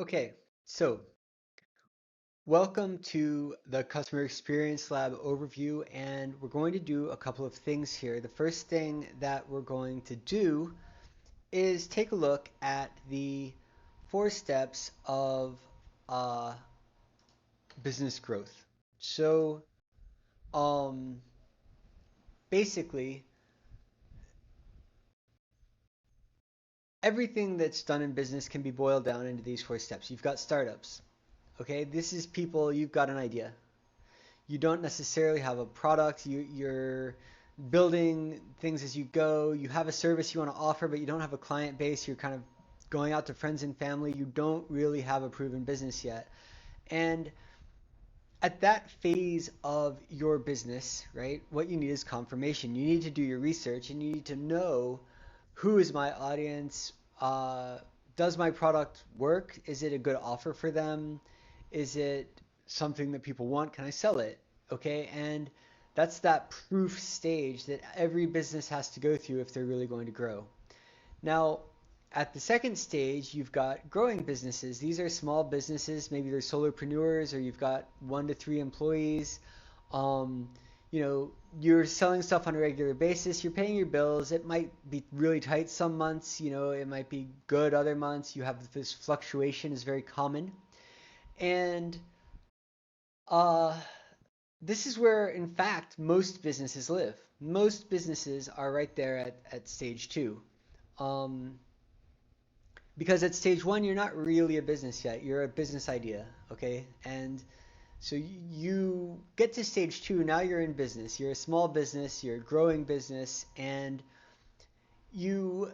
Okay, so welcome to the Customer Experience Lab overview, and we're going to do a couple of things here. The first thing that we're going to do is take a look at the four steps of uh, business growth. So, um, basically, everything that's done in business can be boiled down into these four steps. You've got startups. Okay, this is people, you've got an idea. You don't necessarily have a product. You're building things as you go. You have a service you want to offer, but you don't have a client base. You're kind of going out to friends and family. You don't really have a proven business yet. And at that phase of your business, right, what you need is confirmation. You need to do your research and you need to know who is my audience. Does my product work? Is it a good offer for them? Is it something that people want? Can I sell it? Okay, and that's that proof stage that every business has to go through if they're really going to grow. Now, at the second stage, you've got growing businesses. These are small businesses. Maybe they're solopreneurs, or you've got 1 to 3 employees. Um, you're selling stuff on a regular basis. You're paying your bills. It might be really tight some months. It might be good other months. You have this fluctuation is very common. And uh, this is where, in fact, most businesses live. Most businesses are right there at stage two. Um, because at stage one, you're not really a business yet. You're a business idea, okay? And so you get to stage two, now you're in business. You're a small business, you're a growing business, and you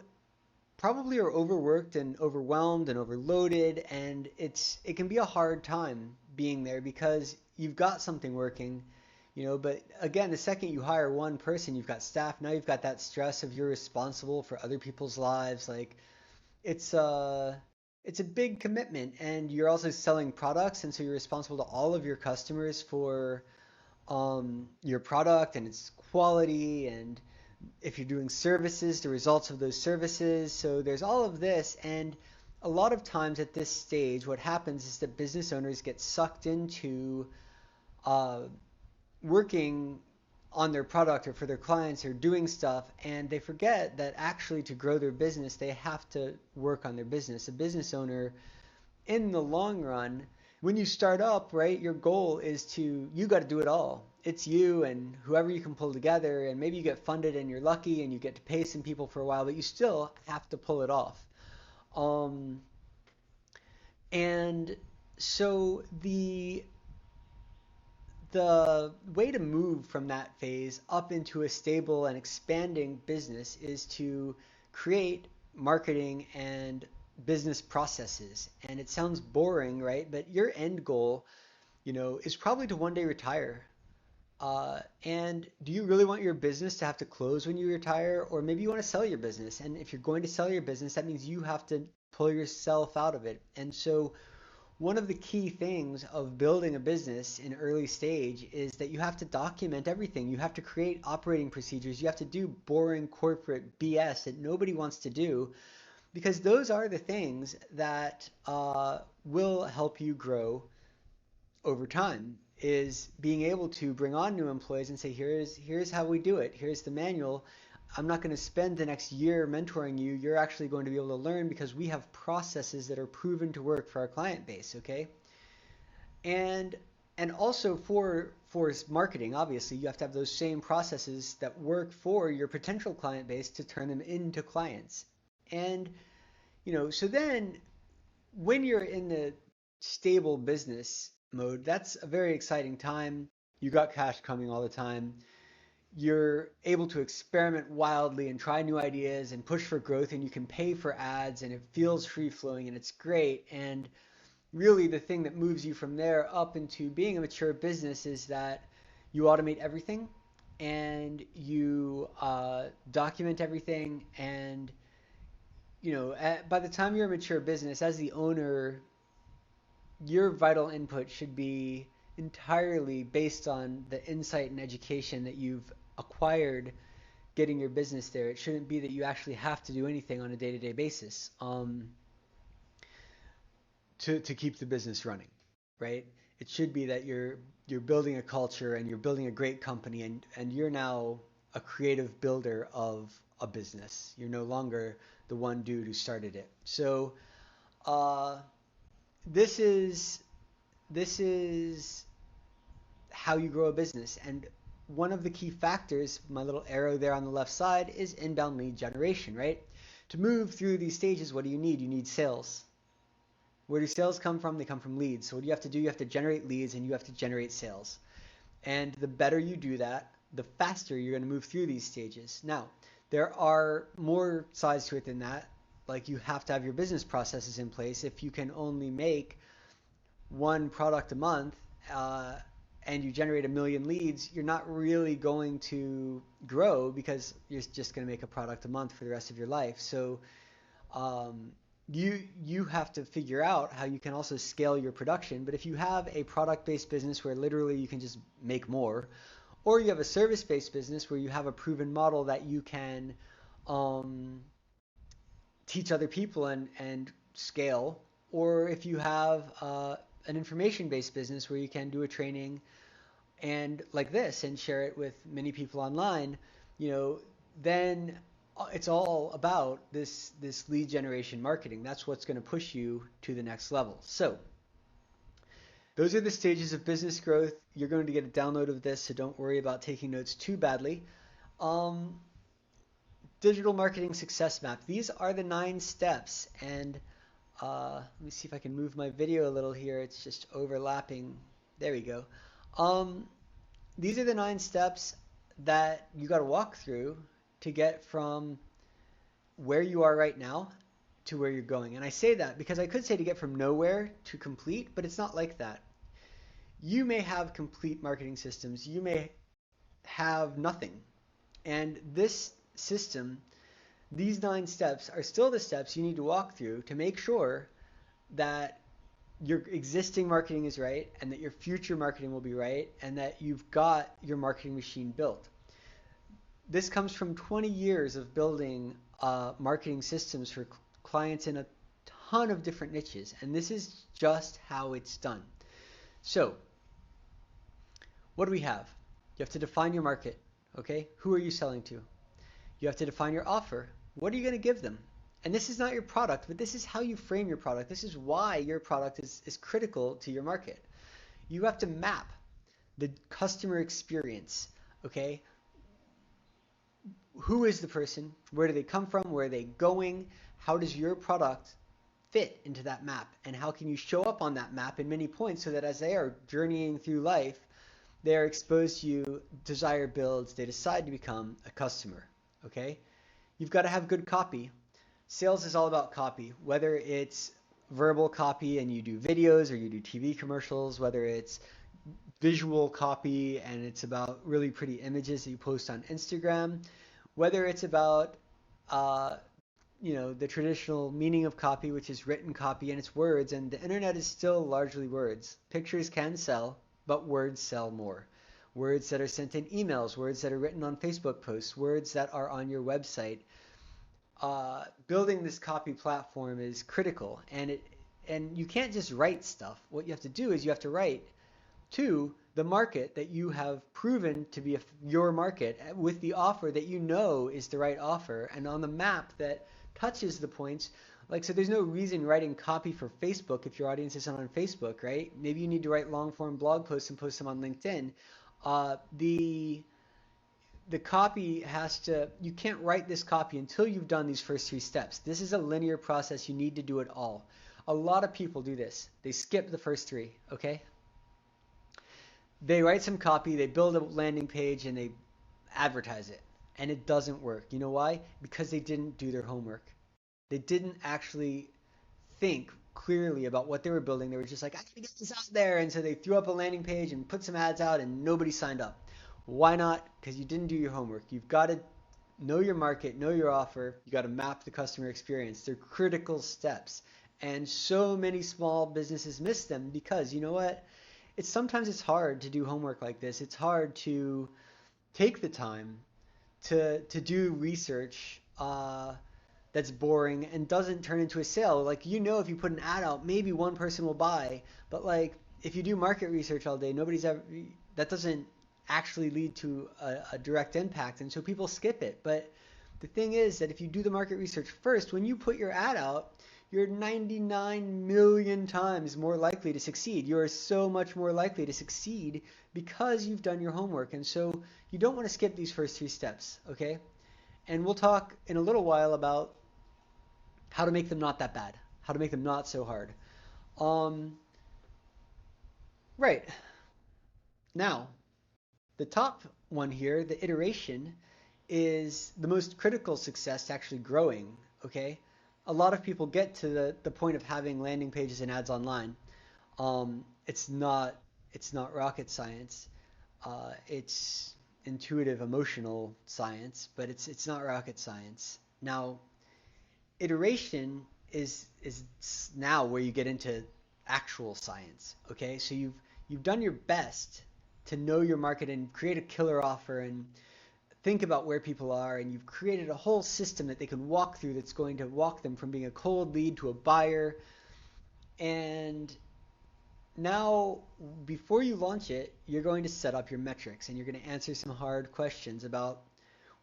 probably are overworked and overwhelmed and overloaded, and it can be a hard time being there because you've got something working, but again, the second you hire one person, you've got staff, now you've got that stress of you're responsible for other people's lives. Like it's a it's a big commitment, and you're also selling products, and so you're responsible to all of your customers for your product and its quality, and if you're doing services, the results of those services. So there's all of this, and a lot of times at this stage, what happens is that business owners get sucked into uh, working on their product or for their clients or doing stuff, and they forget that actually to grow their business they have to work on their business. A business owner in the long run, when you start up, right, your goal is to, you got to do it all. It's you and whoever you can pull together, and maybe you get funded and you're lucky and you get to pay some people for a while, but you still have to pull it off. um and so the way to move from that phase up into a stable and expanding business is to create marketing and business processes. And it sounds boring, right? But your end goal, is probably to one day retire. And do you really want your business to have to close when you retire? Or maybe you want to sell your business. And if you're going to sell your business, that means you have to pull yourself out of it. And so one of the key things of building a business in early stage is that you have to document everything. You have to create operating procedures. You have to do boring corporate BS that nobody wants to do, because those are the things that will help you grow over time. Is being able to bring on new employees and say, here's how we do it. Here's the manual. I'm not going to spend the next year mentoring you. You're actually going to be able to learn because we have processes that are proven to work for our client base, okay? And also for marketing, obviously, you have to have those same processes that work for your potential client base to turn them into clients. And so then when you're in the stable business mode, that's a very exciting time. You got cash coming all the time. You're able to experiment wildly and try new ideas and push for growth, and you can pay for ads, and it feels free flowing and it's great. And really, the thing that moves you from there up into being a mature business is that you automate everything, and you document everything. And by the time you're a mature business, as the owner, your vital input should be entirely based on the insight and education that you've acquired getting your business there. It shouldn't be that you actually have to do anything on a day-to-day basis. to keep the business running, right? It should be that you're building a culture and you're building a great company, and you're now a creative builder of a business. You're no longer the one dude who started it. So uh, this is this is how you grow a business. And one of the key factors, my little arrow there on the left side, is inbound lead generation, right? To move through these stages, what do you need? You need sales. Where do sales come from? They come from leads. So what do you have to do? You have to generate leads and you have to generate sales. And the better you do that, the faster you're going to move through these stages. Now, there are more sides to it than that. Like, you have to have your business processes in place. If you can only make one product a month, uh, and you generate 1 million leads, you're not really going to grow because you're just going to make a product a month for the rest of your life. So um, you have to figure out how you can also scale your production. But if you have a product-based business where literally you can just make more, or you have a service-based business where you have a proven model that you can um, teach other people and scale, or if you have an information-based business where you can do a training and like this and share it with many people online, you know, then it's all about this lead generation marketing. That's what's going to push you to the next level. So those are the stages of business growth. You're going to get a download of this, so don't worry about taking notes too badly. Um, Digital marketing success map. These are the 9 steps, and let me see if I can move my video a little here. It's just overlapping. There we go. Um, these are the 9 steps that you got to walk through to get from where you are right now to where you're going. And I say that because I could say to get from nowhere to complete, but it's not like that. You may have complete marketing systems. You may have nothing. And this system, these 9 steps, are still the steps you need to walk through to make sure that your existing marketing is right and that your future marketing will be right and that you've got your marketing machine built. This comes from 20 years of building marketing systems for clients in a ton of different niches, and this is just how it's done. So, what do we have? You have to define your market, okay? Who are you selling to? You have to define your offer. What are you going to give them? And this is not your product, but this is how you frame your product. This is why your product is critical to your market. You have to map the customer experience, okay? Who is the person? Where do they come from? Where are they going? How does your product fit into that map? And how can you show up on that map in many points so that as they are journeying through life, they are exposed to you, desire builds, they decide to become a customer, okay? You've got to have good copy. Sales is all about copy, whether it's verbal copy and you do videos or you do TV commercials, whether it's visual copy and it's about really pretty images that you post on Instagram, whether it's about uh, the traditional meaning of copy, which is written copy and it's words, and the internet is still largely words. Pictures can sell, but words sell more. Words that are sent in emails, words that are written on Facebook posts, words that are on your website. Building this copy platform is critical, and you can't just write stuff. What you have to do is you have to write to the market that you have proven to be your market with the offer that you know is the right offer and on the map that touches the points. Like, so there's no reason writing copy for Facebook if your audience isn't on Facebook, right? Maybe you need to write long form blog posts and post them on LinkedIn. The copy has to, you can't write this copy until you've done these first 3 steps. This is a linear process. You need to do it all. A lot of people do this. They skip the first 3, okay? They write some copy, they build a landing page, and they advertise it. And it doesn't work. You know why? Because they didn't do their homework. They didn't actually think clearly about what they were building. They were just like, I gotta get this out there. And so they threw up a landing page and put some ads out and nobody signed up. Why not? Because you didn't do your homework. You've got to know your market, know your offer. You got to map the customer experience. They're critical steps. And so many small businesses miss them because, you know what? Sometimes it's hard to do homework like this. It's hard to take the time to do research that's boring and doesn't turn into a sale. Like, if you put an ad out, maybe one person will buy, but like if you do market research all day, nobody's ever that doesn't actually lead to a direct impact, and so people skip it. But the thing is that if you do the market research first, when you put your ad out, you're 99 million times more likely to succeed. You're so much more likely to succeed because you've done your homework. And so you don't want to skip these first three steps, okay? And we'll talk in a little while about how to make them not that bad, how to make them not so hard. Um, right. Now, the top one here, the iteration, is the most critical success to actually growing, okay? A lot of people get to the point of having landing pages and ads online. It's not rocket science. It's intuitive, emotional science, but it's not rocket science. Now, iteration is now where you get into actual science. Okay, so you've done your best to know your market and create a killer offer and think about where people are, and you've created a whole system that they can walk through that's going to walk them from being a cold lead to a buyer. And now, before you launch it, you're going to set up your metrics and you're going to answer some hard questions about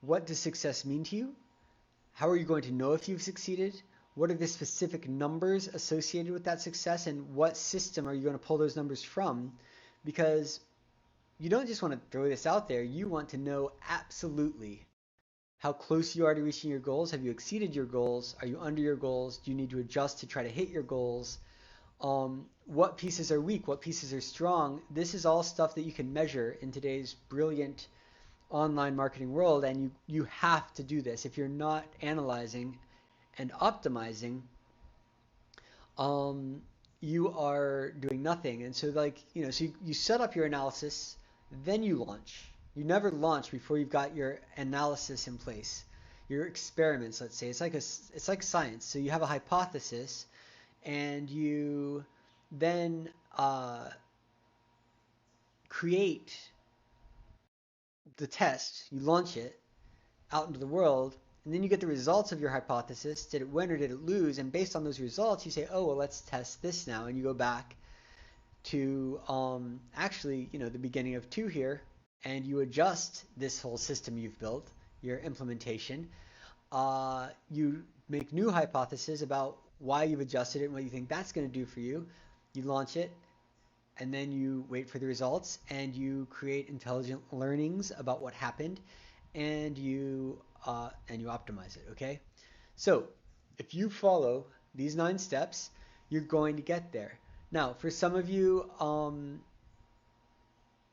what does success mean to you? How are you going to know if you've succeeded? What are the specific numbers associated with that success, and what system are you going to pull those numbers from? Because you don't just want to throw this out there, you want to know absolutely how close you are to reaching your goals. Have you exceeded your goals? Are you under your goals? Do you need to adjust to try to hit your goals? What pieces are weak? What pieces are strong? This is all stuff that you can measure in today's brilliant online marketing world, and you have to do this. If you're not analyzing and optimizing, you are doing nothing. And so you set up your analysis, then you launch. You never launch before you've got your analysis in place. Your experiments, let's say, it's like science. So you have a hypothesis, and you then create the test, you launch it out into the world, and then you get the results of your hypothesis. Did it win or did it lose? And based on those results, you say, oh, well, let's test this now. And you go back to the beginning of 2 here, and you adjust this whole system you've built, your implementation. You make new hypotheses about why you've adjusted it and what you think that's going to do for you. You launch it, and then you wait for the results, and you create intelligent learnings about what happened, and you optimize it. Okay, so if you follow these 9 steps, you're going to get there. Now, for some of you,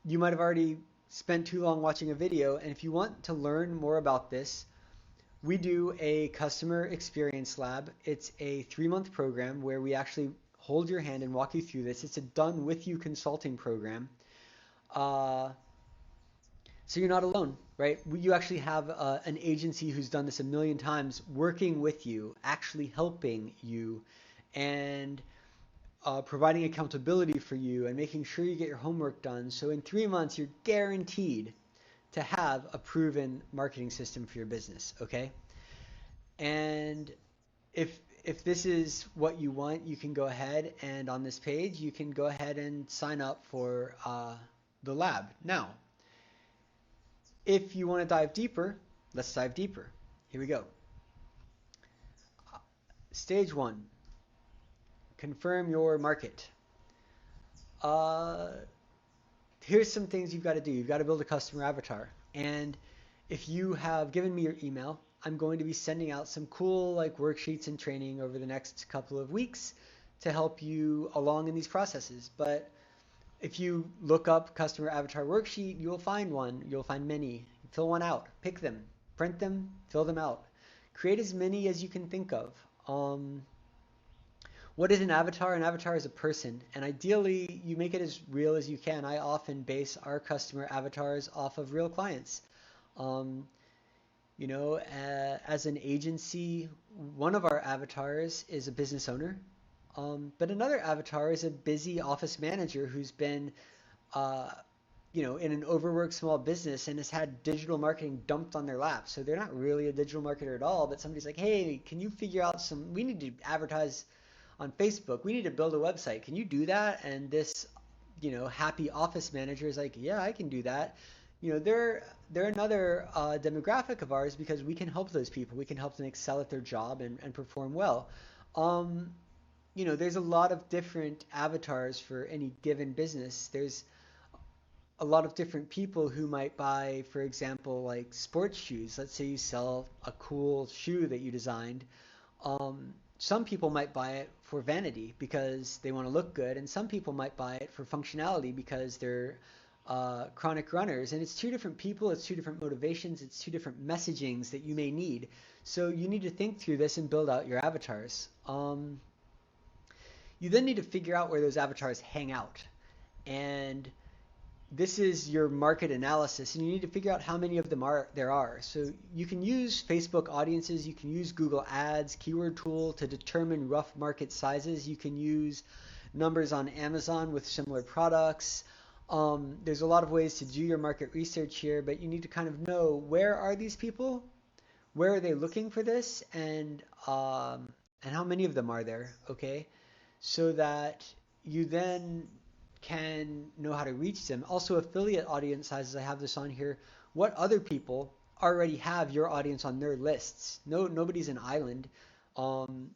you might have already spent too long watching a video, and if you want to learn more about this, we do a customer experience lab. It's a 3-month program where we actually hold your hand and walk you through this. It's a done with you consulting program. Uh, so you're not alone, right? You actually have an agency who's done this a million times, working with you, actually helping you, and providing accountability for you and making sure you get your homework done. So in 3 months, you're guaranteed to have a proven marketing system for your business, okay? And if this is what you want, you can go ahead and on this page, you can go ahead and sign up for the lab. Now, if you want to dive deeper, let's dive deeper. Here we go. Stage 1, confirm your market. Here's some things you've got to do. You've got to build a customer avatar. And if you have given me your email, I'm going to be sending out some cool worksheets and training over the next couple of weeks to help you along in these processes. But if you look up customer avatar worksheet, you'll find one. You'll find many. Fill one out. Pick them. Print them. Fill them out. Create as many as you can think of. What is an avatar? An avatar is a person, and ideally you make it as real as you can. I often base our customer avatars off of real clients. Um, as an agency, one of our avatars is a business owner, but another avatar is a busy office manager who's been uh, in an overworked small business and has had digital marketing dumped on their lap. So they're not really a digital marketer at all, but somebody's like, hey, can you figure out we need to advertise on Facebook. We need to build a website. Can you do that? And this, happy office manager is like, yeah, I can do that. They're another demographic of ours because we can help those people. We can help them excel at their job and perform well. Um, there's a lot of different avatars for any given business. There's a lot of different people who might buy, for example, like sports shoes. Let's say you sell a cool shoe that you designed. Some people might buy it for vanity because they want to look good, and some people might buy it for functionality because they're chronic runners. And it's two different people, it's two different motivations, it's two different messagings that you may need. So you need to think through this and build out your avatars. You then need to figure out where those avatars hang out. And this is your market analysis, and you need to figure out how many of them there are. So you can use Facebook audiences, you can use Google Ads, Keyword Tool to determine rough market sizes. You can use numbers on Amazon with similar products. There's a lot of ways to do your market research here, but you need to kind of know, where are these people? Where are they looking for this? And how many of them are there? Okay, so that you then can know how to reach them. Also, affiliate audience sizes, I have this on here. What other people already have your audience on their lists? No, nobody's an island. Um,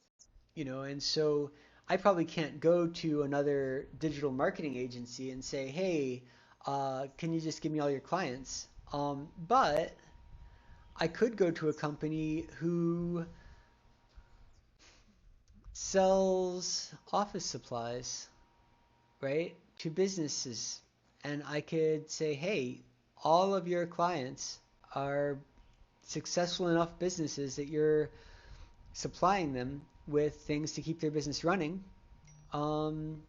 and so I probably can't go to another digital marketing agency and say, hey, can you just give me all your clients? But I could go to a company who sells office supplies, right, to businesses. And I could say, hey, all of your clients are successful enough businesses that you're supplying them with things to keep their business running. Um,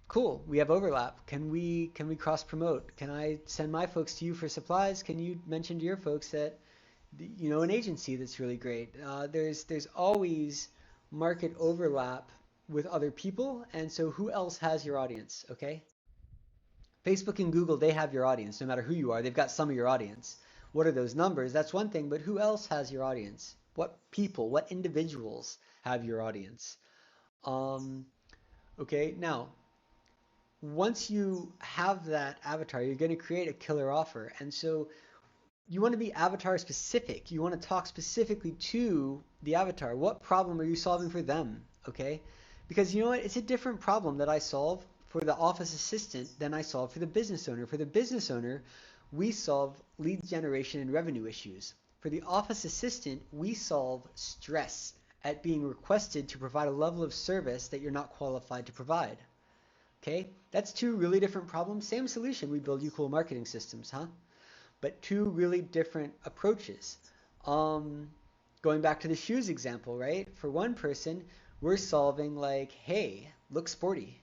cool, we have overlap. Can we cross promote? Can I send my folks to you for supplies? Can you mention to your folks that an agency that's really great? There's always market overlap with other people, and so who else has your audience? Okay, Facebook and Google, they have your audience. No matter who you are, they've got some of your audience. What are those numbers? That's one thing, but who else has your audience? What people, what individuals have your audience? Um, okay, now once you have that avatar, you're going to create a killer offer. And so you want to be avatar specific. You want to talk specifically to the avatar. What problem are you solving for them? Okay? Because you know what? It's a different problem that I solve for the office assistant than I solve for the business owner. For the business owner, we solve lead generation and revenue issues. For the office assistant, we solve stress at being requested to provide a level of service that you're not qualified to provide. Okay? That's two really different problems. Same solution. We build you cool marketing systems, huh? But two really different approaches. Um, Going back to the shoes example, right? For one person, we're solving like, hey, look sporty.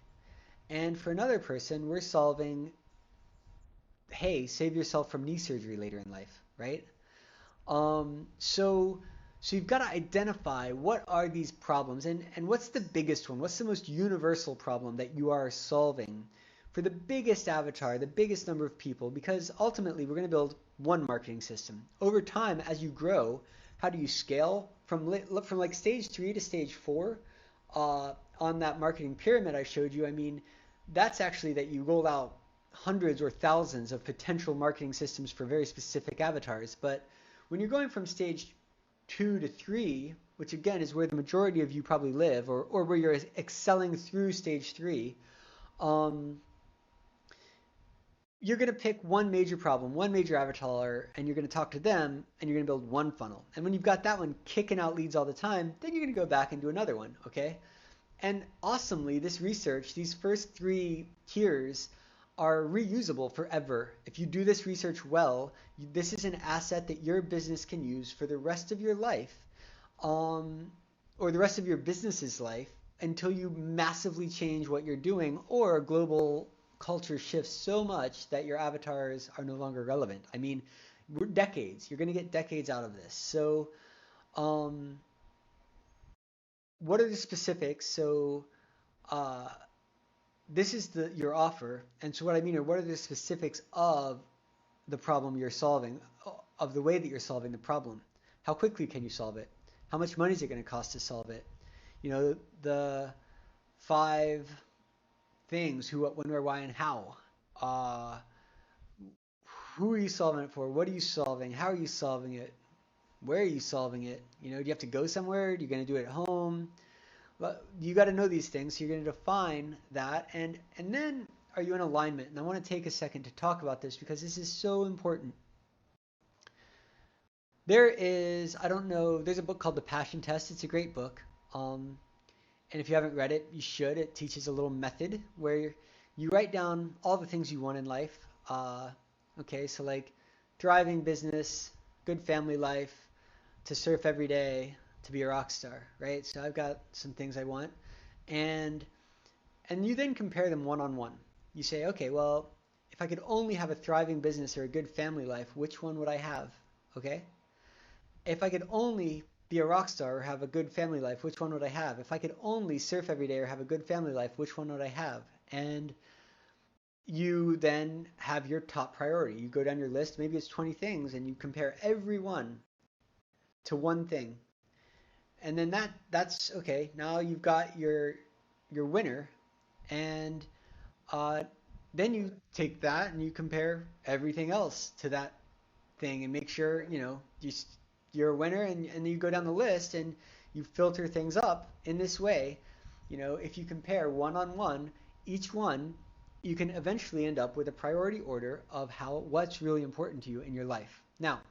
And for another person, we're solving, hey, save yourself from knee surgery later in life, right? Um, so, so you've got to identify what are these problems, and what's the biggest one? What's the most universal problem that you are solving for the biggest avatar, the biggest number of people? Because ultimately, we're going to build one marketing system. Over time, as you grow, how do you scale from like stage 3 to stage 4? On that marketing pyramid I showed you, I mean, that's actually that you roll out hundreds or thousands of potential marketing systems for very specific avatars. But when you're going from stage 2 to 3, which again is where the majority of you probably live, or where you're excelling through stage 3, um, you're going to pick one major problem, one major avatar, and you're going to talk to them, and you're going to build one funnel. And when you've got that one kicking out leads all the time, then you're going to go back and do another one, okay? And awesomely, this research, these first 3 tiers, are reusable forever. If you do this research well, this is an asset that your business can use for the rest of your life, um, or the rest of your business's life, until you massively change what you're doing, or global culture shifts so much that your avatars are no longer relevant. I mean, we're decades. You're going to get decades out of this. So, um, what are the specifics? So, uh, this is your offer. And so what I mean are, what are the specifics of the problem you're solving, of the way that you're solving the problem? How quickly can you solve it? How much money is it going to cost to solve it? The five things: who, what, when, where, why, and how. Uh, who are you solving it for? What are you solving? How are you solving it? Where are you solving it? Do you have to go somewhere? Are you going to do it at home? Well, you got to know these things. So you're going to define that, and then are you in alignment? And I want to take a second to talk about this because this is so important. I don't know, there's a book called The Passion Test. It's a great book. And if you haven't read it, you should. It teaches a little method where you write down all the things you want in life. Okay, so like thriving business, good family life, to surf every day, to be a rock star, right? So I've got some things I want, and and you then compare them one on one. You say, okay, well, if I could only have a thriving business or a good family life, which one would I have? Okay, if I could only be a rock star or have a good family life, which one would I have? If I could only surf every day or have a good family life, which one would I have? And you then have your top priority. You go down your list, maybe it's 20 things, and you compare every one to one thing. And then that's okay. Now you've got your winner, and uh, then you take that and you compare everything else to that thing and make sure you're a winner, and you go down the list and you filter things up in this way. If you compare one on one each one, you can eventually end up with a priority order of what's really important to you in your life. Now,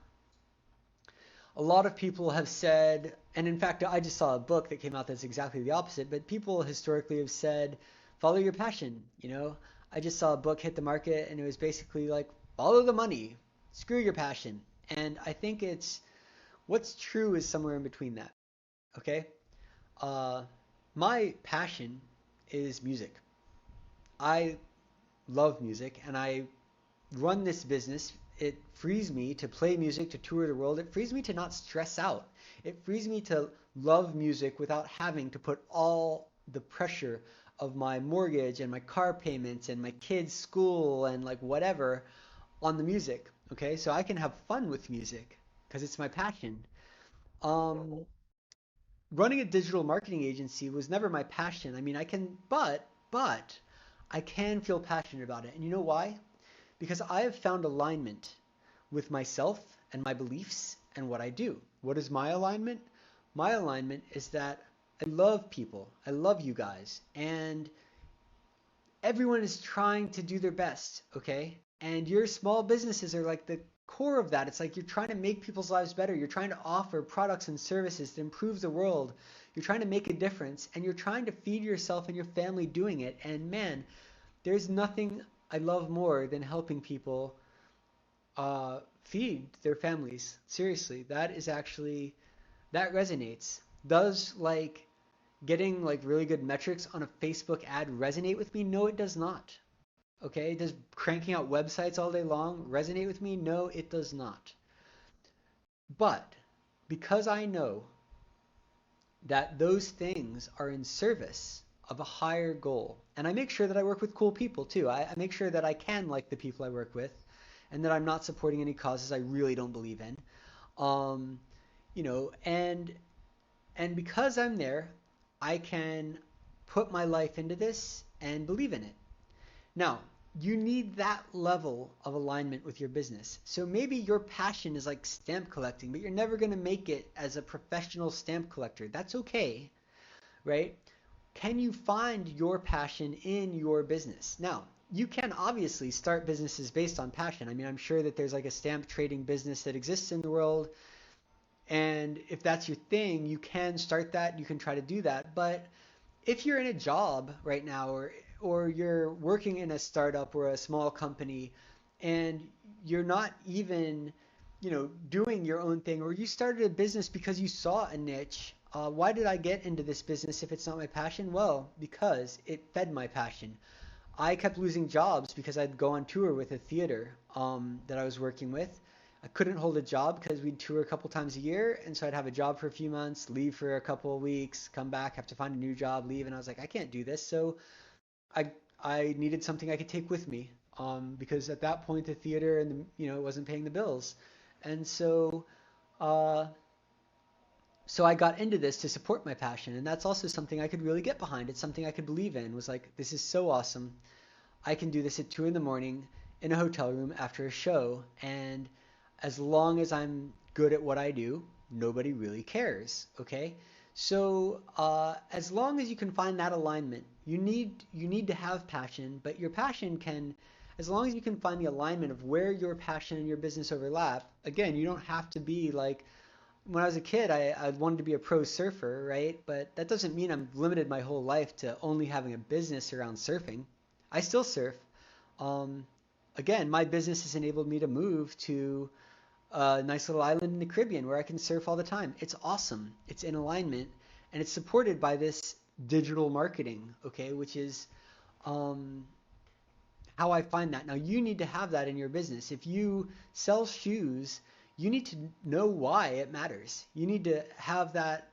a lot of people have said, and in fact I just saw a book that came out that's exactly the opposite, but people historically have said follow your passion. I just saw a book hit the market and it was basically like follow the money, screw your passion. And I think it's what's true is somewhere in between that. Okay? Uh, my passion is music. I love music and I run this business. It frees me to play music, to tour the world. It frees me to not stress out. It frees me to love music without having to put all the pressure of my mortgage and my car payments and my kids' school and like whatever on the music. Okay, so I can have fun with music because it's my passion. Um, Running a digital marketing agency was never my passion. I mean, but I can feel passionate about it. And you know why? Because I have found alignment with myself and my beliefs and what I do. What is my alignment? My alignment is that I love people. I love you guys. And everyone is trying to do their best, okay? And your small businesses are like the core of that. It's like you're trying to make people's lives better. You're trying to offer products and services to improve the world. You're trying to make a difference and you're trying to feed yourself and your family doing it. And man, there's nothing I love more than helping people feed their families. Seriously, that resonates. Does like getting like really good metrics on a Facebook ad resonate with me? No, it does not. Okay, does cranking out websites all day long resonate with me? No, it does not. But because I know that those things are in service of a higher goal, and I make sure that I work with cool people too. I make sure that I can like the people I work with, and that I'm not supporting any causes I really don't believe in. Um, you know, and because I'm there, I can put my life into this and believe in it. Now, you need that level of alignment with your business. So maybe your passion is like stamp collecting, but you're never going to make it as a professional stamp collector. That's okay, right? Can you find your passion in your business? Now, you can obviously start businesses based on passion. I mean, I'm sure that there's like a stamp trading business that exists in the world. And if that's your thing, you can start that. You can try to do that. But if you're in a job right now, or you're working in a startup or a small company and you're not even doing your own thing, or you started a business because you saw a niche. Why did I get into this business if it's not my passion? Well, because it fed my passion. I kept losing jobs because I'd go on tour with a theater that I was working with. I couldn't hold a job because we'd tour a couple times a year, and so I'd have a job for a few months, leave for a couple of weeks, come back, have to find a new job, leave, and I was like, I can't do this. So I I needed something I could take with me, because at that point the theater and it wasn't paying the bills, and uh, so I got into this to support my passion, and that's also something I could really get behind. It's something I could believe in. Was like, this is so awesome. I can do this at 2 in the morning in a hotel room after a show, and as long as I'm good at what I do, nobody really cares. Okay, so as long as you can find that alignment, you need to have passion, but your passion can, as long as you can find the alignment of where your passion and your business overlap. Again, you don't have to be like when I was a kid, I wanted to be a pro surfer, right? But that doesn't mean I'm limited my whole life to only having a business around surfing. I still surf. Um, Again, my business has enabled me to move to a nice little island in the Caribbean where I can surf all the time. It's awesome. It's in alignment, and it's supported by this digital marketing, okay, which is um, how I find that. Now, you need to have that in your business. If you sell shoes, you need to know why it matters. You need to have that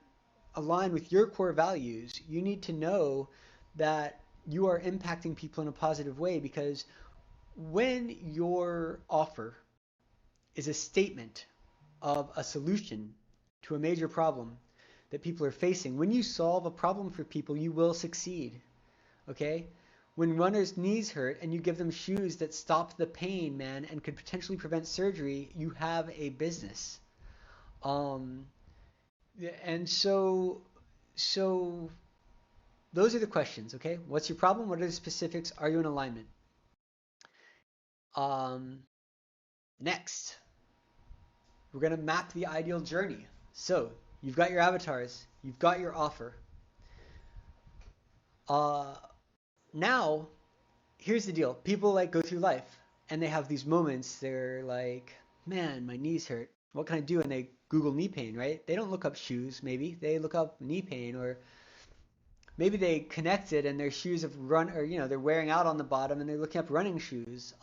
align with your core values. You need to know that you are impacting people in a positive way, because when your offer is a statement of a solution to a major problem that people are facing, when you solve a problem for people, you will succeed. Okay? When runners' knees hurt and you give them shoes that stop the pain, man, and could potentially prevent surgery, you have a business. Um, yeah, and so those are the questions, okay? What's your problem? What are the specifics? Are you in alignment? Um, Next, we're gonna map the ideal journey. So you've got your avatars, you've got your offer. Uh, Now here's the deal. People like go through life and they have these moments. They're like, man, my knees hurt. What can I do? And they Google knee pain, right? They don't look up shoes, maybe. They look up knee pain, or maybe they connect it and their shoes have run, or they're wearing out on the bottom and they're looking up running shoes.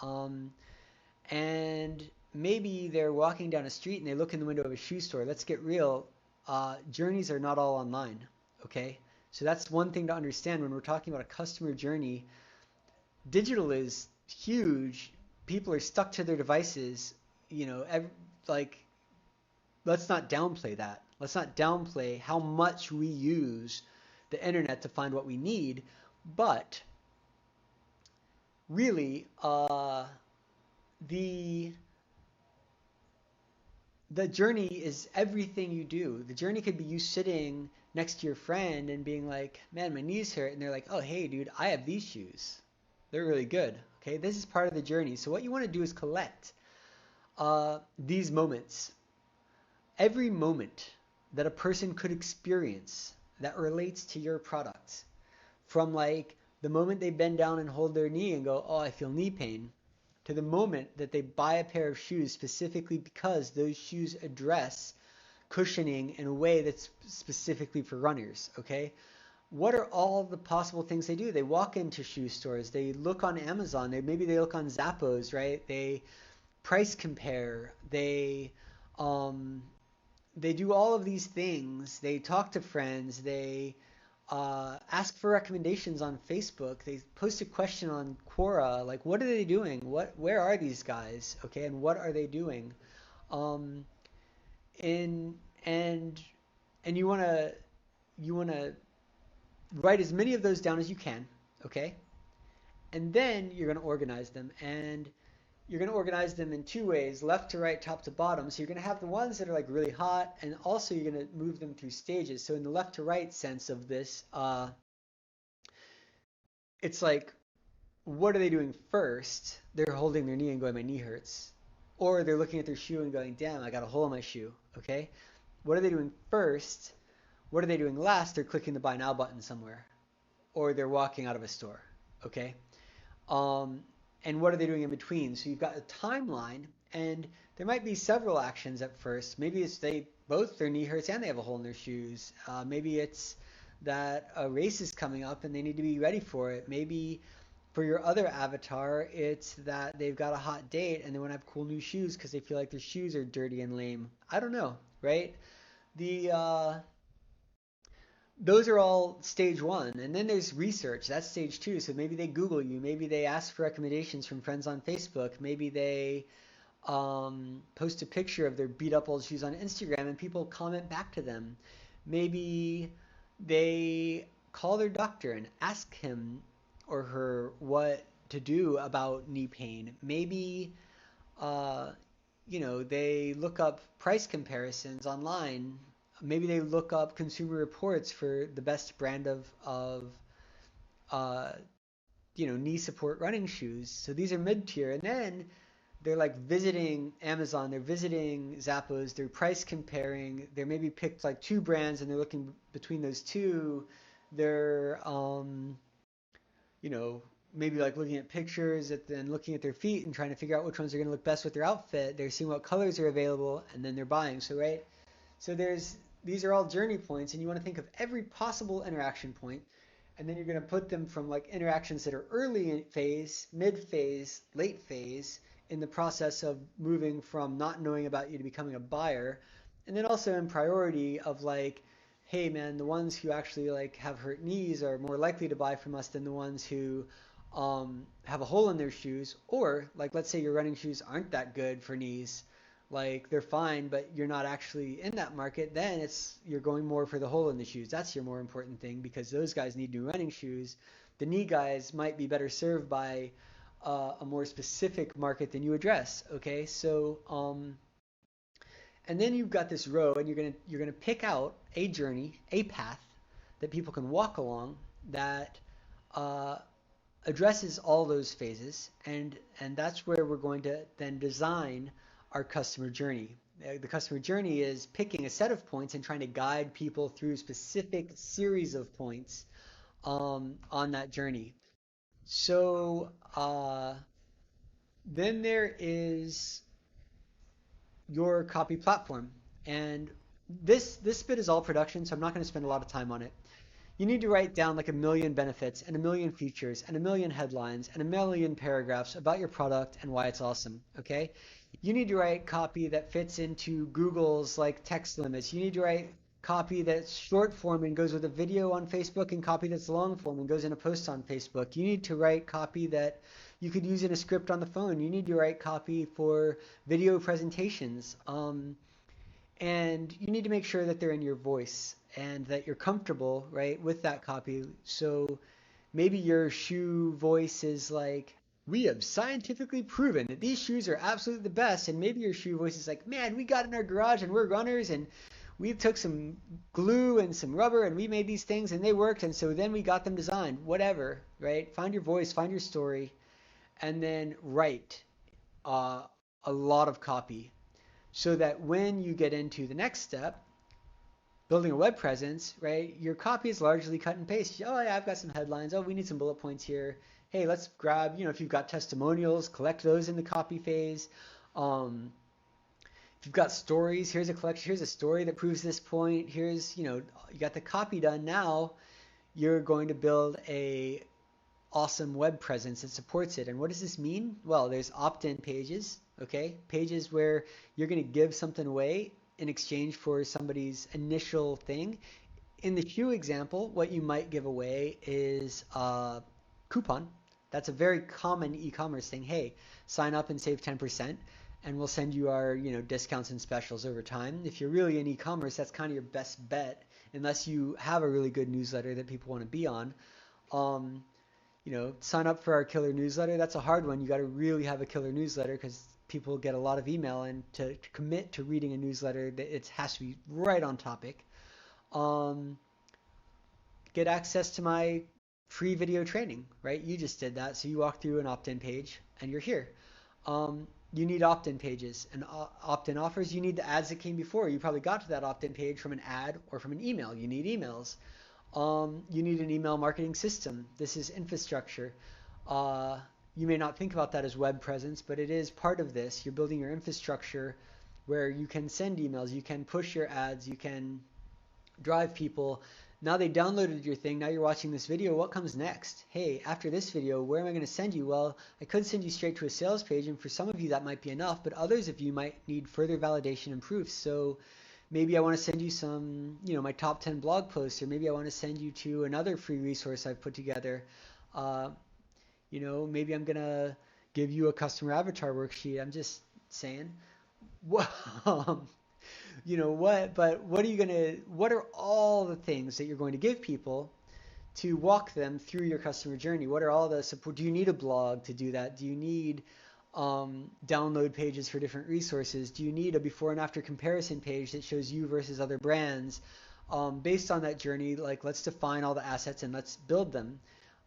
And maybe they're walking down a street and they look in the window of a shoe store. Let's get real. Journeys are not all online, okay? So that's one thing to understand when we're talking about a customer journey. Digital is huge. People are stuck to their devices. Like, let's not downplay that. Let's not downplay how much we use the internet to find what we need. But really, the the journey is everything you do. The journey could be you sitting next to your friend and being like, "Man, my knees hurt," and they're like, "Oh, hey, dude, I have these shoes. They're really good." Okay, this is part of the journey. So what you want to do is collect these moments, every moment that a person could experience that relates to your product, from like the moment they bend down and hold their knee and go, "Oh, I feel knee pain," to the moment that they buy a pair of shoes specifically because those shoes address cushioning in a way that's specifically for runners, okay? What are all the possible things they do? They walk into shoe stores, they look on Amazon, maybe they look on Zappos, right? They price compare, um, they do all of these things. They talk to friends. They ask for recommendations on Facebook. They post a question on Quora, like, what are they doing? Where are these guys? Okay, and what are they doing? Um, and and and you wanna write as many of those down as you can. Okay, and then you're gonna organize them, and you're going to organize them in two ways, left to right, top to bottom. So you're going to have the ones that are like really hot, and also you're going to move them through stages. So in the left to right sense of this, it's like, what are they doing first? They're holding their knee and going, my knee hurts. Or they're looking at their shoe and going, damn, I got a hole in my shoe. Okay? What are they doing first? What are they doing last? They're clicking the buy now button somewhere. Or they're walking out of a store. Okay? Um, and what are they doing in between? So you've got a timeline, and there might be several actions at first. Maybe it's they both their knee hurts and they have a hole in their shoes. Maybe it's that a race is coming up and they need to be ready for it. Maybe for your other avatar, it's that they've got a hot date and they want to have cool new shoes because they feel like their shoes are dirty and lame. I don't know, right? The those are all stage one. And then there's research. That's stage two. So maybe they Google you. Maybe they ask for recommendations from friends on Facebook. Maybe they post a picture of their beat up old shoes on Instagram and people comment back to them. Maybe they call their doctor and ask him or her what to do about knee pain. Maybe uh, they look up price comparisons online. Maybe they look up consumer reports for the best brand of uh, knee support running shoes. So these are mid tier, and then they're like visiting Amazon, they're visiting Zappos, they're price comparing. They're maybe picked like two brands, and they're looking between those two. They're you know, maybe like looking at pictures and looking at their feet and trying to figure out which ones are going to look best with their outfit. They're seeing what colors are available, and then they're buying. So right, so there's these are all journey points, and you want to think of every possible interaction point, and then you're going to put them from like interactions that are early in phase, mid phase, late phase in the process of moving from not knowing about you to becoming a buyer, and then also in priority of like, hey man, the ones who actually like have hurt knees are more likely to buy from us than the ones who have a hole in their shoes, or like let's say your running shoes aren't that good for knees, like they're fine, but you're not actually in that market, then it's you're going more for the hole in the shoes. That's your more important thing because those guys need new running shoes. The knee guys might be better served by a more specific market than you address. Okay, so and then you've got this row, and you're gonna pick out a journey, a path that people can walk along that uh, addresses all those phases, and that's where we're going to then design our customer journey. The customer journey is picking a set of points and trying to guide people through specific series of points on that journey. So then there is your copy platform, and this bit is all production, so I'm not going to spend a lot of time on it. You need to write down like a million benefits and a million features and a million headlines and a million paragraphs about your product and why it's awesome. Okay? You need to write copy that fits into Google's like text limits. You need to write copy that's short form and goes with a video on Facebook, and copy that's long form and goes in a post on Facebook. You need to write copy that you could use in a script on the phone. You need to write copy for video presentations. And you need to make sure that they're in your voice and that you're comfortable, right, with that copy. So maybe your shoe voice is like, we have scientifically proven that these shoes are absolutely the best. And maybe your shoe voice is like, man, we got in our garage and we're runners and we took some glue and some rubber and we made these things and they worked. And so then we got them designed, whatever, right? Find your voice, find your story, and then write uh, a lot of copy so that when you get into the next step, building a web presence, right, your copy is largely cut and paste. Oh, yeah, I've got some headlines. Oh, we need some bullet points here. Hey, let's grab, if you've got testimonials, collect those in the copy phase. If you've got stories, here's a collection, here's a story that proves this point. Here's, you got the copy done. Now you're going to build a awesome web presence that supports it. And what does this mean? Well, there's opt-in pages, okay? Pages where you're going to give something away in exchange for somebody's initial thing. In the shoe example, what you might give away is a coupon. That's a very common e-commerce thing. Hey, sign up and save 10%, and we'll send you our, discounts and specials over time. If you're really in e-commerce, that's kind of your best bet, unless you have a really good newsletter that people want to be on. Um, sign up for our killer newsletter. That's a hard one. You got to really have a killer newsletter because people get a lot of email, and to commit to reading a newsletter, it has to be right on topic. Um, get access to my free video training, right? You just did that. So you walk through an opt-in page and you're here. You need opt-in pages and opt-in offers. You need the ads that came before. You probably got to that opt-in page from an ad or from an email. You need emails. You need an email marketing system. This is infrastructure. You may not think about that as web presence, but it is part of this. You're building your infrastructure where you can send emails, you can push your ads, you can drive people. Now they downloaded your thing, now you're watching this video, what comes next? Hey, after this video, where am I going to send you? Well, I could send you straight to a sales page, and for some of you that might be enough, but others of you might need further validation and proof. So Maybe I want to send you some, my top 10 blog posts, or maybe I want to send you to another free resource I've put together. Uh, maybe I'm gonna give you a customer avatar worksheet. I'm just saying. Well, what are all the things that you're going to give people to walk them through your customer journey? What are all the support? Do you need a blog to do that? Do you need download pages for different resources? Do you need a before and after comparison page that shows you versus other brands? Based on that journey, like let's define all the assets and let's build them.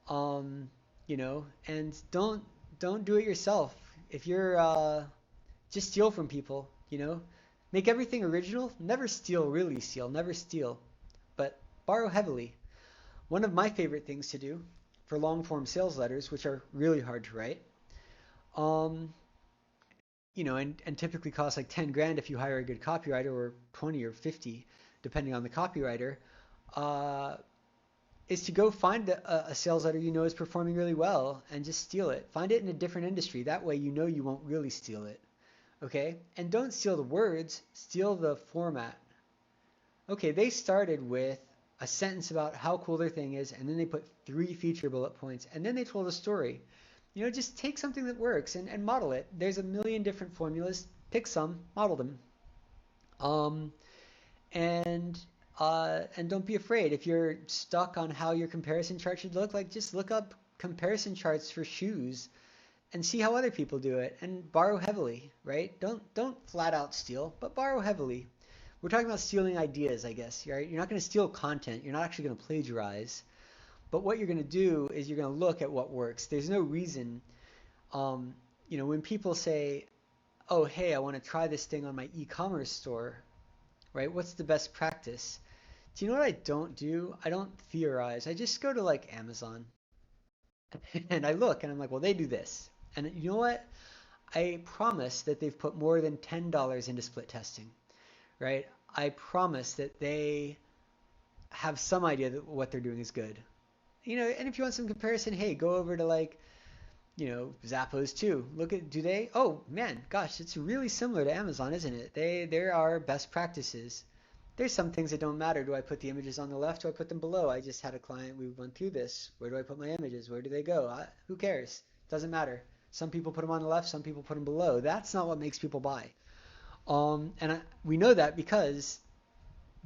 And don't do it yourself. If you're just steal from people. Make everything original. Never steal, really steal. Never steal, but borrow heavily. One of my favorite things to do for long form sales letters, which are really hard to write, um, and typically cost like 10 grand if you hire a good copywriter, or 20 or 50, depending on the copywriter, uh, is to go find a sales letter you know is performing really well and just steal it. Find it in a different industry. That way you know you won't really steal it. Okay? And don't steal the words, steal the format. Okay, they started with a sentence about how cool their thing is, and then they put 3 feature bullet points, and then they told a story. Just take something that works and model it. There's a million different formulas. Pick some, model them. Um, and and don't be afraid. If you're stuck on how your comparison chart should look, like just look up comparison charts for shoes and see how other people do it and borrow heavily, right? Don't flat out steal, but borrow heavily. We're talking about stealing ideas, I guess, right? You're not going to steal content. You're not actually going to plagiarize. But what you're going to do is you're going to look at what works. There's no reason, when people say, oh, hey, I want to try this thing on my e-commerce store, right? What's the best practice? Do you know what I don't do? I don't theorize. I just go to like Amazon and I look and I'm like, well, they do this. And you know what? I promise that they've put more than $10 into split testing, right? I promise that they have some idea that what they're doing is good. And if you want some comparison, hey, go over to like, Zappos too. Look at, do they? Oh man, gosh, it's really similar to Amazon, isn't it? There are best practices. There's some things that don't matter. Do I put the images on the left? Do I put them below? I just had a client, we went through this. Where do I put my images? Where do they go? Who cares? Doesn't matter. Some people put them on the left, some people put them below. That's not what makes people buy. We know that because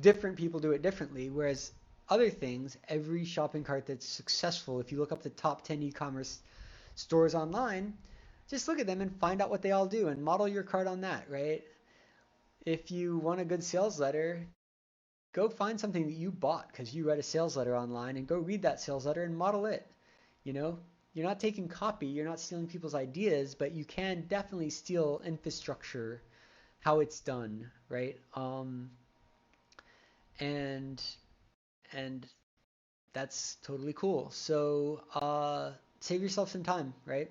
different people do it differently, whereas other things, every shopping cart that's successful, if you look up the top 10 e-commerce stores online, just look at them and find out what they all do and model your cart on that, right? If you want a good sales letter, go find something that you bought because you read a sales letter online and go read that sales letter and model it. You know, you're not taking copy, you're not stealing people's ideas, but you can definitely steal infrastructure, how it's done, right? And and that's totally cool. So save yourself some time, right?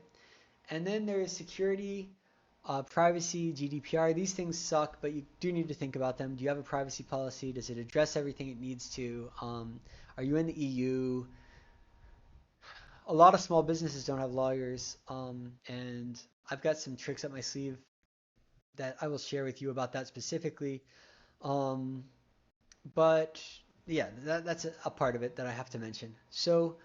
And then there's security, privacy, GDPR. These things suck, but you do need to think about them. Do you have a privacy policy? Does it address everything it needs to? Are you in the EU? A lot of small businesses don't have lawyers, and I've got some tricks up my sleeve that I will share with you about that specifically. Um, but yeah, that's a part of it that I have to mention. So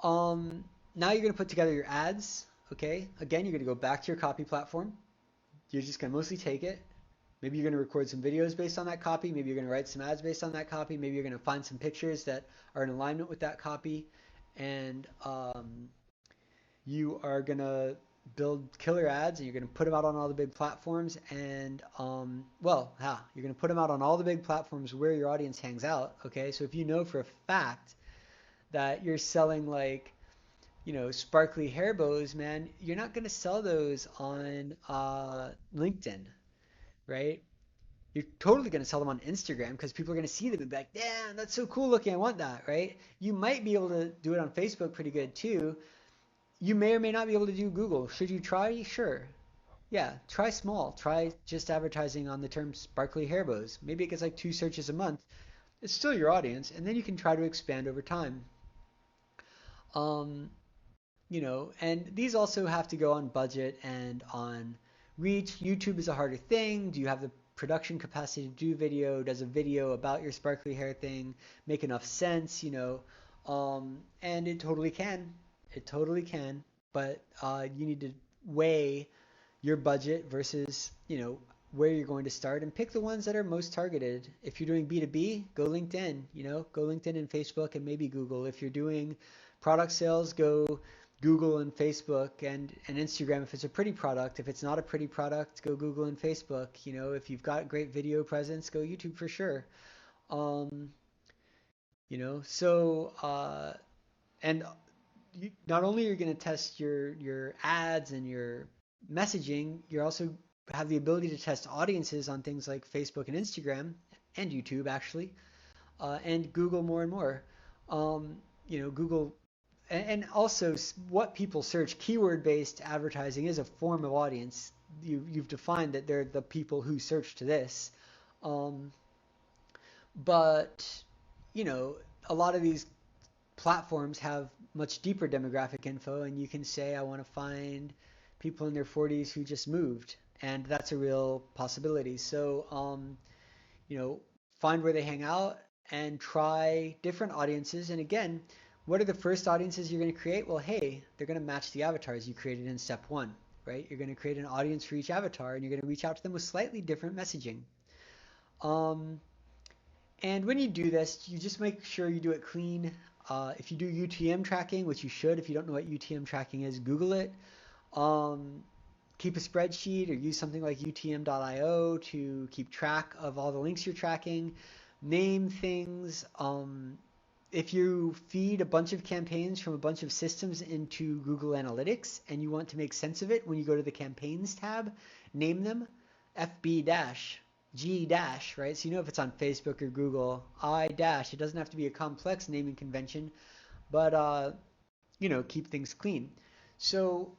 um, now you're going to put together your ads. Okay, again, you're going to go back to your copy platform. You're just going to mostly take it. Maybe you're going to record some videos based on that copy. Maybe you're going to write some ads based on that copy. Maybe you're going to find some pictures that are in alignment with that copy. And you are going to build killer ads and you're going to put them out on all the big platforms. And, you're going to put them out on all the big platforms where your audience hangs out. Okay, so if you know for a fact that you're selling like, sparkly hair bows, man, you're not going to sell those on LinkedIn, right? You're totally going to sell them on Instagram because people are going to see them and be like, damn, that's so cool looking. I want that, right? You might be able to do it on Facebook pretty good too. You may or may not be able to do Google. Should you try? Sure. Yeah, try small. Try just advertising on the term sparkly hair bows. Maybe it gets like 2 searches a month. It's still your audience, and then you can try to expand over time. Um, and these also have to go on budget and on reach. YouTube is a harder thing. Do you have the production capacity to do video? Does a video about your sparkly hair thing make enough sense? And it totally can. It totally can. But you need to weigh your budget versus, where you're going to start and pick the ones that are most targeted. If you're doing B2B, go LinkedIn, go LinkedIn and Facebook and maybe Google. If you're doing product sales, go Google and Facebook and Instagram if it's a pretty product. If it's not a pretty product, go Google and Facebook. If you've got great video presence, go YouTube for sure. Um, and not only are you going to test your ads and your messaging, you're also have the ability to test audiences on things like Facebook and Instagram and YouTube actually, and Google more and more. Google and also what people search. Keyword-based advertising is a form of audience. You've defined that they're the people who search to this, um, but a lot of these platforms have much deeper demographic info, and you can say, I want to find people in their 40s who just moved, and that's a real possibility. So, find where they hang out and try different audiences. And again, what are the first audiences you're going to create? Well, hey, they're going to match the avatars you created in step one, right? You're going to create an audience for each avatar, and you're going to reach out to them with slightly different messaging. And when you do this, you just make sure you do it clean. If you do UTM tracking, which you should, if you don't know what UTM tracking is, Google it. Keep a spreadsheet or use something like UTM.io to keep track of all the links you're tracking. Name things. If you feed a bunch of campaigns from a bunch of systems into Google Analytics and you want to make sense of it, when you go to the Campaigns tab, name them FB dash. G dash, right? So if it's on Facebook or Google, I dash. It doesn't have to be a complex naming convention, but keep things clean. So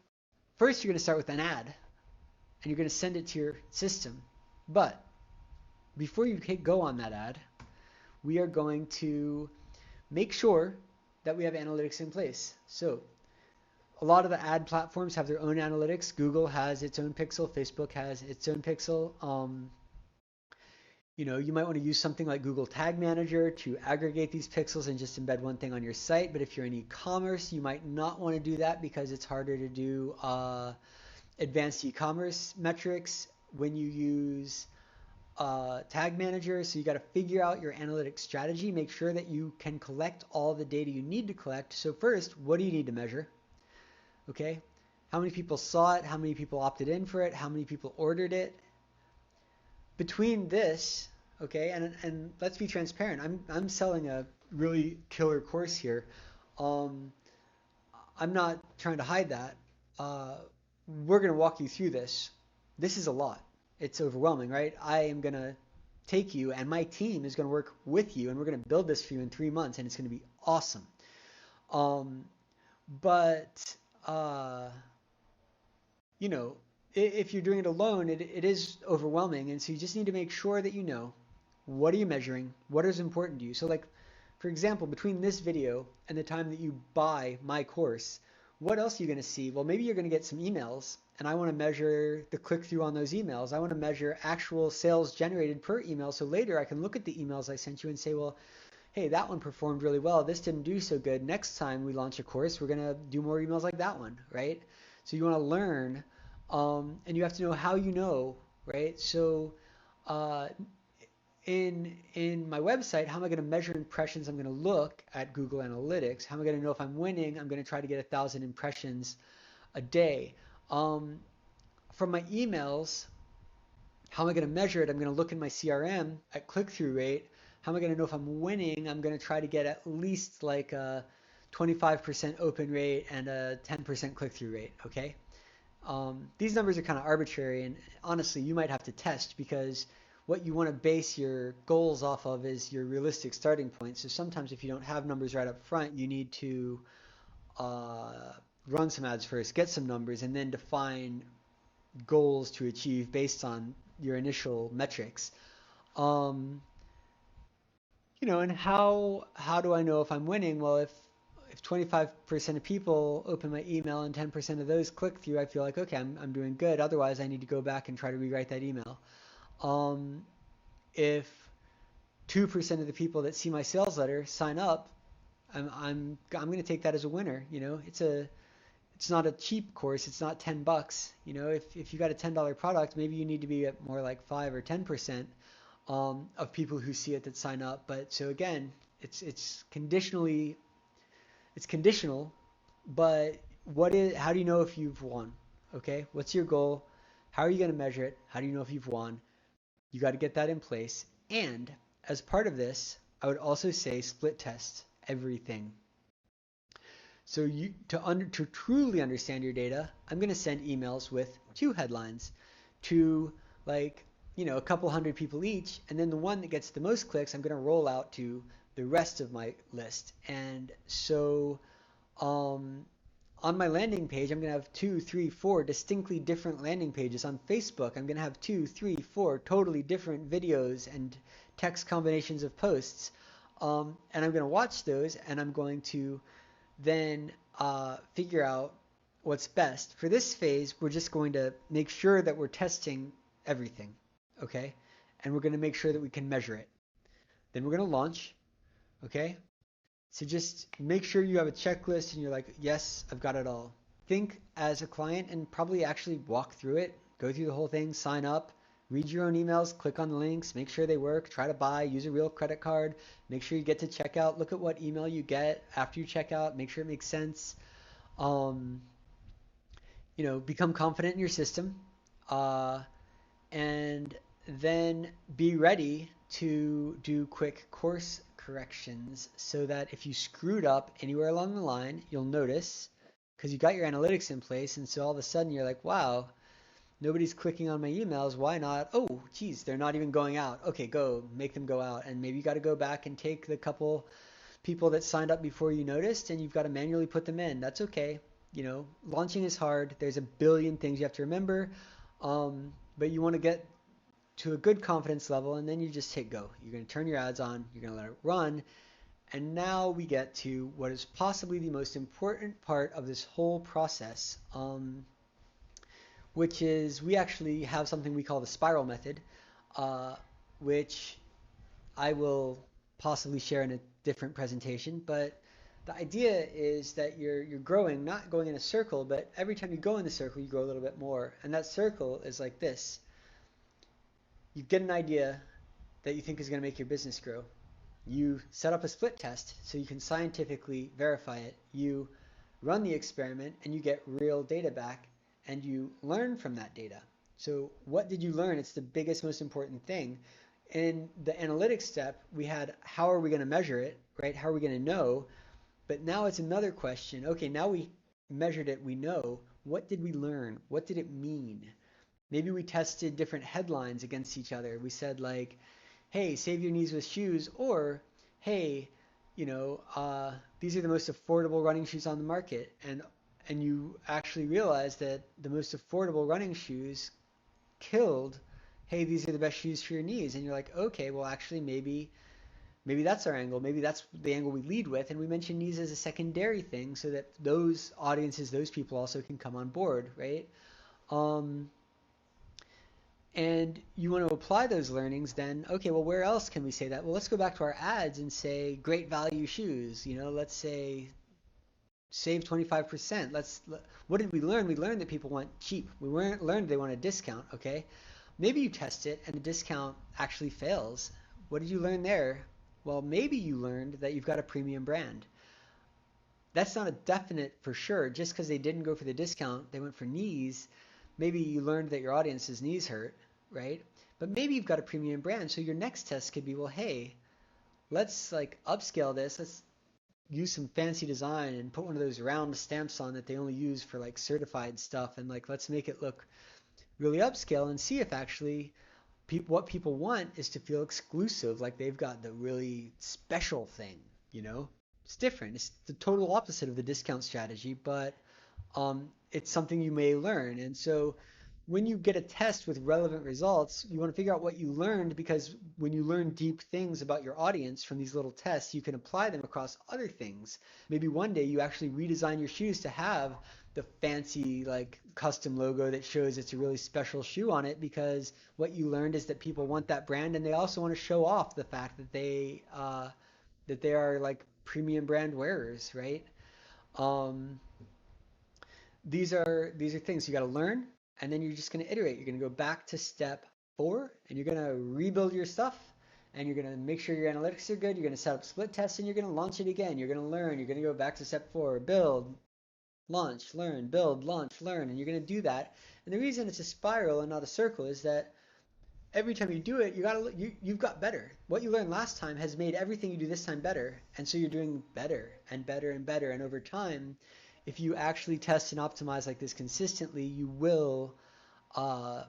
first you're going to start with an ad, and you're going to send it to your system. But before you hit go on that ad, we are going to make sure that we have analytics in place. So a lot of the ad platforms have their own analytics. Google has its own pixel. Facebook has its own pixel. You might want to use something like Google Tag Manager to aggregate these pixels and just embed one thing on your site. But if you're in e-commerce, you might not want to do that because it's harder to do advanced e-commerce metrics when you use Tag Manager. So you got to figure out your analytics strategy. Make sure that you can collect all the data you need to collect. So first, what do you need to measure? Okay, how many people saw it? How many people opted in for it? How many people ordered it? Between this, okay, and let's be transparent. I'm selling a really killer course here. I'm not trying to hide that. We're going to walk you through this. This is a lot. It's overwhelming, right? I am going to take you, and my team is going to work with you, and we're going to build this for you in 3 months, and it's going to be awesome. But if you're doing it alone, it is overwhelming. And so you just need to make sure that what are you measuring, what is important to you. So like, for example, between this video and the time that you buy my course, what else are you going to see? Well, maybe you're going to get some emails, and I want to measure the click-through on those emails. I want to measure actual sales generated per email. So later I can look at the emails I sent you and say, well, hey, that one performed really well. This didn't do so good. Next time we launch a course, we're going to do more emails like that one, right? So you want to learn. And you have to know how right? So in my website, how am I going to measure impressions? I'm going to look at Google Analytics. How am I going to know if I'm winning? I'm going to try to get 1,000 impressions a day. From my emails, how am I going to measure it? I'm going to look in my CRM at click-through rate. How am I going to know if I'm winning? I'm going to try to get at least like a 25% open rate and a 10% click-through rate, okay? These numbers are kind of arbitrary, and honestly, you might have to test because what you want to base your goals off of is your realistic starting point. So sometimes if you don't have numbers right up front, you need to run some ads first, get some numbers, and then define goals to achieve based on your initial metrics. And how do I know if I'm winning? Well, if 25% of people open my email and 10% of those click through, I feel like, okay, I'm doing good. Otherwise, I need to go back and try to rewrite that email. Um, if 2% of the people that see my sales letter sign up, I'm going to take that as a winner. You know, it's not a cheap course. It's not $10. You know, if you got a $10 product, maybe you need to be at more like 5 or 10% of people who see it that sign up. But so again, it's conditional, but how do you know if you've won? Okay, what's your goal? How are you going to measure it? How do you know if you've won? You got to get that in place. And as part of this, I would also say split test everything. So to truly understand your data, I'm going to send emails with two headlines to, like, a couple hundred people each, and then the one that gets the most clicks, I'm going to roll out to the rest of my list. And so um, on my landing page, I'm going to have two, three, four distinctly different landing pages. On Facebook, I'm going to have two, three, four totally different videos and text combinations of posts. And I'm going to watch those, and I'm going to then figure out what's best. For this phase, we're just going to make sure that we're testing everything, okay? And we're going to make sure that we can measure it. Then we're going to launch, okay? So just make sure you have a checklist and you're like, yes, I've got it all. Think as a client and probably actually walk through it, go through the whole thing, sign up, read your own emails, click on the links, make sure they work, try to buy, use a real credit card, make sure you get to checkout, look at what email you get after you check out, make sure it makes sense. Um, become confident in your system, uh, and then be ready to do quick course corrections so that if you screwed up anywhere along the line, you'll notice because you got your analytics in place. And so all of a sudden you're like, wow, nobody's clicking on my emails. Why not? Oh, geez, they're not even going out. Okay, go make them go out. And maybe you got to go back and take the couple people that signed up before you noticed and you've got to manually put them in. That's okay. Launching is hard. There's a billion things you have to remember. But you want to get to a good confidence level and then you just hit go. You're going to turn your ads on, you're going to let it run. And now we get to what is possibly the most important part of this whole process, which is we actually have something we call the spiral method, uh, which I will possibly share in a different presentation. But the idea is that you're growing, not going in a circle, but every time you go in the circle, you grow a little bit more. And that circle is like this. You get an idea that you think is going to make your business grow. You set up a split test so you can scientifically verify it. You run the experiment and you get real data back and you learn from that data. So what did you learn? It's the biggest, most important thing. In the analytics step, we had how are we going to measure it, right? How are we going to know? But now it's another question. Okay, now we measured it, we know. What did we learn? What did it mean? Maybe we tested different headlines against each other. We said like, hey, save your knees with shoes, or hey, these are the most affordable running shoes on the market, and you actually realize that the most affordable running shoes killed. Hey, these are the best shoes for your knees, and you're like, okay, well, actually, maybe that's our angle. Maybe that's the angle we lead with, and we mention knees as a secondary thing so that those audiences, those people also can come on board, right? Um, and you want to apply those learnings, then okay, well, where else can we say that? Well, let's go back to our ads and say great value shoes. Let's say save 25%. What did we learn? We learned that people want cheap. We learned they want a discount. Okay, maybe you test it and the discount actually fails. What did you learn there? Well, maybe you learned that you've got a premium brand. That's not a definite for sure. Just because they didn't go for the discount, they went for knees. Maybe you learned that your audience's knees hurt, right? But maybe you've got a premium brand. So your next test could be, well, hey, let's like upscale this. Let's use some fancy design and put one of those round stamps on that they only use for like certified stuff. And like, let's make it look really upscale and see if actually what people want is to feel exclusive, like they've got the really special thing, you know? It's different. It's the total opposite of the discount strategy, but it's something you may learn. And so when you get a test with relevant results, you want to figure out what you learned, because when you learn deep things about your audience from these little tests, you can apply them across other things. Maybe one day you actually redesign your shoes to have the fancy like custom logo that shows it's a really special shoe on it, because what you learned is that people want that brand, and they also want to show off the fact that they are like premium brand wearers, right? Um, these are things you got to learn, and then you're just going to iterate. You're going to go back to step 4, and you're going to rebuild your stuff, and you're going to make sure your analytics are good. You're going to set up split tests, and you're going to launch it again. You're going to learn. You're going to go back to step 4, build, launch, learn, build, launch, learn, and you're going to do that. And the reason it's a spiral and not a circle is that every time you do it, you've got better. What you learned last time has made everything you do this time better, and so you're doing better and better and better. And over time, if you actually test and optimize like this consistently, you will, uh,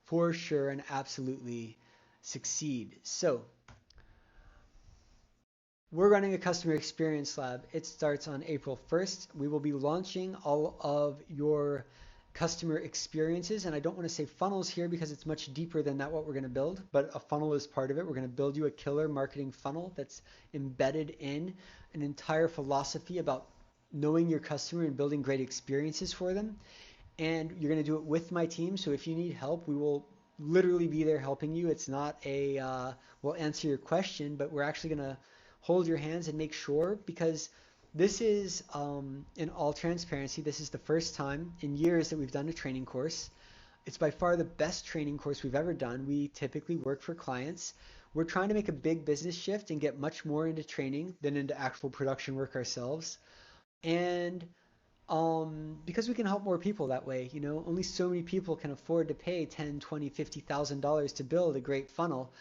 for sure and absolutely succeed. So we're running a customer experience lab. It starts on April 1st. We will be launching all of your customer experiences, and I don't want to say funnels here because it's much deeper than that what we're going to build, but a funnel is part of it. We're going to build you a killer marketing funnel that's embedded in an entire philosophy about knowing your customer and building great experiences for them. And you're going to do it with my team. So if you need help, we will literally be there helping you. It's not we'll answer your question, but we're actually going to hold your hands and make sure, because this is, in all transparency, this is the first time in years that we've done a training course. It's by far the best training course we've ever done. We typically work for clients. We're trying to make a big business shift and get much more into training than into actual production work ourselves. And because we can help more people that way, only so many people can afford to pay 10, 20, $50,000 to build a great funnel.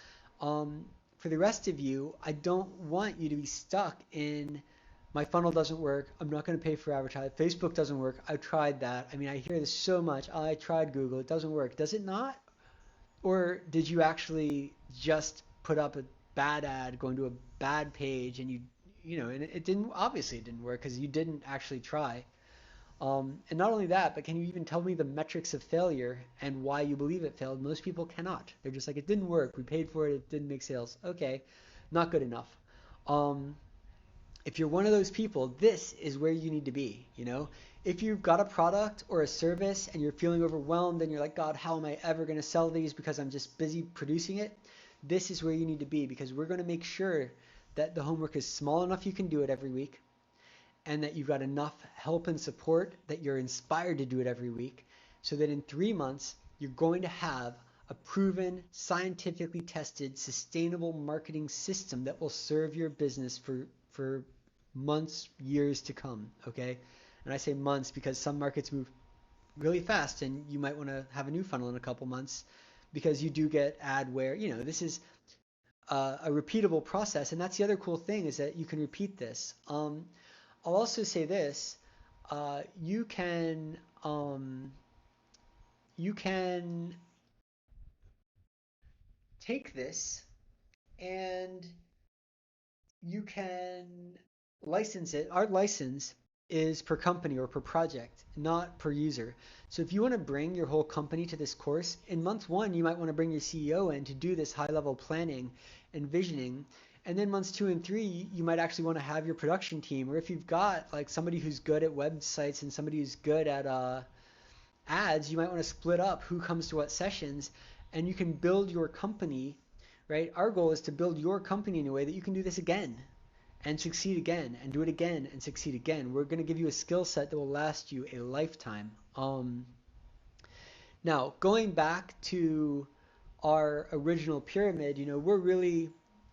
For the rest of you, I don't want you to be stuck in my funnel doesn't work. I'm not going to pay for advertising. Facebook doesn't work. I've tried that. I mean, I hear this so much. I tried Google. It doesn't work. Does it not? Or did you actually just put up a bad ad going to a bad page, and and it didn't, obviously it didn't work because you didn't actually try. And not only that, but can you even tell me the metrics of failure and why you believe it failed? Most people cannot. They're just like, it didn't work. We paid for it. It didn't make sales. Okay, not good enough. Um, if you're one of those people, this is where you need to be. If you've got a product or a service and you're feeling overwhelmed and you're like, God, how am I ever going to sell these because I'm just busy producing it? This is where you need to be, because we're going to make sure that the homework is small enough you can do it every week, and that you've got enough help and support that you're inspired to do it every week, so that in 3 months you're going to have a proven, scientifically tested, sustainable marketing system that will serve your business for months, years to come, okay? And I say months because some markets move really fast, and you might want to have a new funnel in a couple months, because you do get adware. This is a repeatable process, and that's the other cool thing, is that you can repeat this. I'll also say this: you can take this and you can license it. Our license is per company or per project, not per user. So if you want to bring your whole company to this course, in month 1, you might want to bring your CEO in to do this high level planning and visioning. And then months 2 and 3, you might actually want to have your production team, or if you've got like somebody who's good at websites and somebody who's good at ads, you might want to split up who comes to what sessions, and you can build your company, right? Our goal is to build your company in a way that you can do this again and succeed again and do it again and succeed again. We're going to give you a skill set that will last you a lifetime. Now, going back to our original pyramid, we're really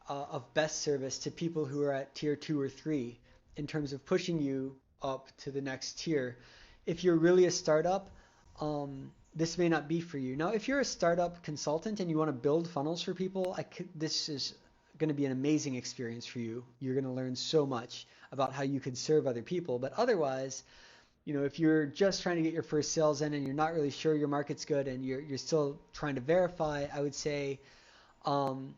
of best service to people who are at tier 2 or 3 in terms of pushing you up to the next tier. If you're really a startup, this may not be for you. Now, if you're a startup consultant and you want to build funnels for people, this is going to be an amazing experience for you. You're going to learn so much about how you can serve other people. But otherwise, if you're just trying to get your first sales in and you're not really sure your market's good and you're still trying to verify, I would say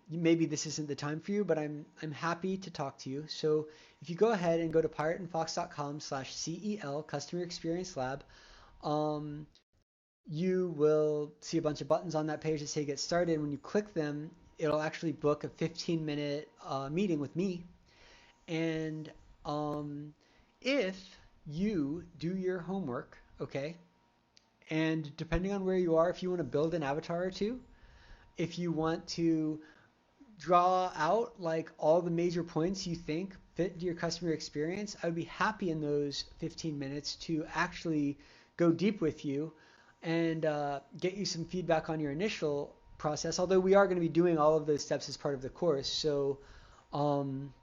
maybe this isn't the time for you, but I'm happy to talk to you. So if you go ahead and go to pirateandfox.com/CEL Customer Experience Lab, you will see a bunch of buttons on that page that say get started. When you click them, it'll actually book a 15-minute meeting with me. And if you do your homework, okay? And depending on where you are, if you want to build an avatar or two, if you want to draw out like all the major points you think fit your customer experience, I would be happy in those 15 minutes to actually go deep with you and get you some feedback on your initial process. Although we are going to be doing all of those steps as part of the course, so um,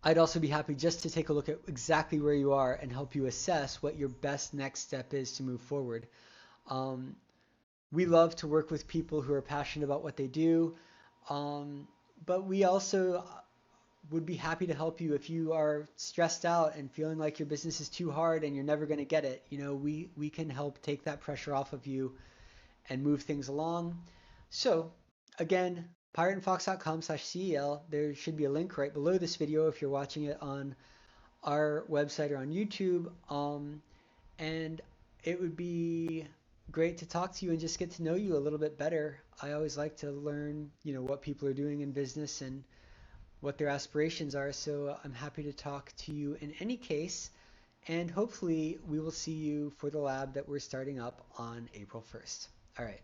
I'd also be happy just to take a look at exactly where you are and help you assess what your best next step is to move forward. Um, we love to work with people who are passionate about what they do, um, but we also would be happy to help you if you are stressed out and feeling like your business is too hard and you're never going to get it. You know, we can help take that pressure off of you and move things along. So again, pirateandfox.com/CEL. There should be a link right below this video if you're watching it on our website or on YouTube. And it would be great to talk to you and just get to know you a little bit better. I always like to learn, you know, what people are doing in business and what their aspirations are. So I'm happy to talk to you in any case. And hopefully we will see you for the lab that we're starting up on April 1st. All right.